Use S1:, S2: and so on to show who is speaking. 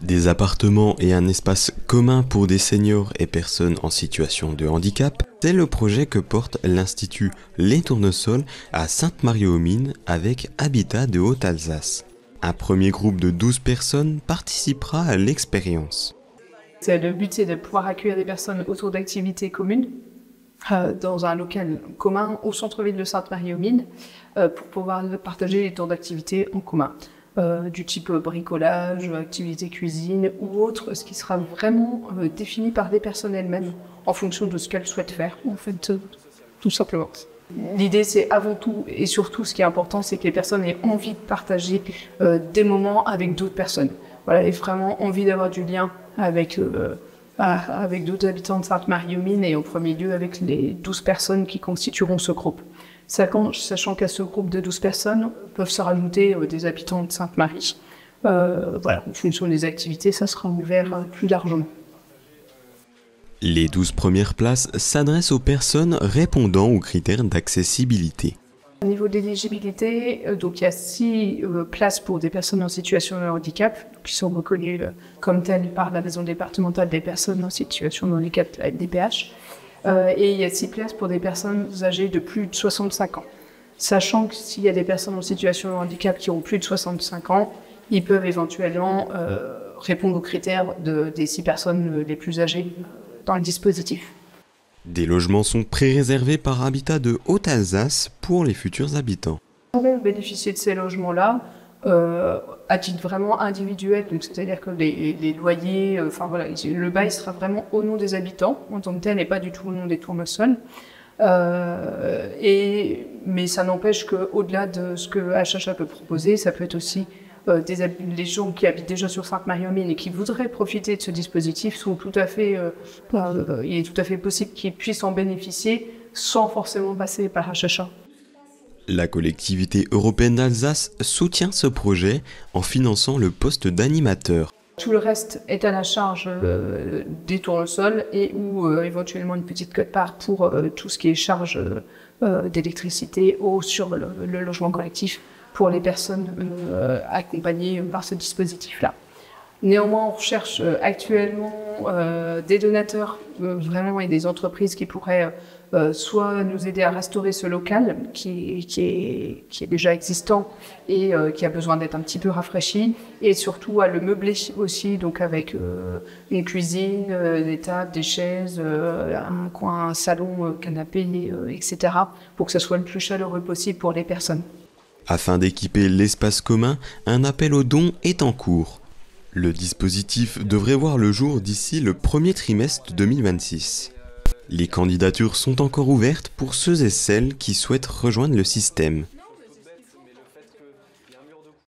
S1: Des appartements et un espace commun pour des seniors et personnes en situation de handicap, c'est le projet que porte l'Institut Les Tournesols à Sainte-Marie-aux-Mines avec Habitat de Haute-Alsace. Un premier groupe de 12 personnes participera à l'expérience.
S2: Le but, c'est de pouvoir accueillir des personnes autour d'activités communes dans un local commun au centre-ville de Sainte-Marie-aux-Mines pour pouvoir partager les tours d'activités en commun. Du type bricolage, activité cuisine ou autre, ce qui sera vraiment défini par les personnes elles-mêmes en fonction de ce qu'elles souhaitent faire, en fait, tout simplement. L'idée, c'est avant tout et surtout, ce qui est important, c'est que les personnes aient envie de partager des moments avec d'autres personnes. Voilà, et vraiment envie d'avoir du lien avec d'autres habitants de Sainte-Marie-aux-Mines et au premier lieu avec les 12 personnes qui constitueront ce groupe. Sachant qu'à ce groupe de 12 personnes peuvent se rajouter des habitants de Sainte-Marie. Voilà, en fonction des activités, ça sera ouvert plus largement.
S1: Les 12 premières places s'adressent aux personnes répondant aux critères d'accessibilité.
S2: Au niveau de l'éligibilité, donc il y a 6 places pour des personnes en situation de handicap, qui sont reconnues comme telles par la Maison départementale des personnes en situation de handicap, la MDPH. Et il y a 6 places pour des personnes âgées de plus de 65 ans. Sachant que s'il y a des personnes en situation de handicap qui ont plus de 65 ans, ils peuvent éventuellement répondre aux critères des 6 personnes les plus âgées dans le dispositif.
S1: Des logements sont pré-réservés par Habitat de Haute-Alsace pour les futurs habitants.
S2: On va bénéficier de ces logements-là à titre vraiment individuel, donc c'est-à-dire que les loyers, voilà, le bail sera vraiment au nom des habitants en tant que tel et pas du tout au nom des tournesols. Mais ça n'empêche qu'au-delà de ce que HHA peut proposer, ça peut être aussi les gens qui habitent déjà sur Sainte-Marie-aux-Mines et qui voudraient profiter de ce dispositif sont tout à fait, il est tout à fait possible qu'ils puissent en bénéficier sans forcément passer par HHA.
S1: La collectivité européenne d'Alsace soutient ce projet en finançant le poste d'animateur.
S2: Tout le reste est à la charge des tournesols et ou éventuellement une petite quote-part pour tout ce qui est charge d'électricité ou sur le logement collectif pour les personnes accompagnées par ce dispositif-là. Néanmoins, on recherche actuellement des donateurs vraiment et des entreprises qui pourraient soit nous aider à restaurer ce local qui est déjà existant et qui a besoin d'être un petit peu rafraîchi, et surtout à le meubler aussi, donc avec une cuisine, des tables, des chaises, un coin, un salon, canapé, etc. pour que ce soit le plus chaleureux possible pour les personnes.
S1: Afin d'équiper l'espace commun, un appel aux dons est en cours. Le dispositif devrait voir le jour d'ici le premier trimestre 2026. Les candidatures sont encore ouvertes pour ceux et celles qui souhaitent rejoindre le système.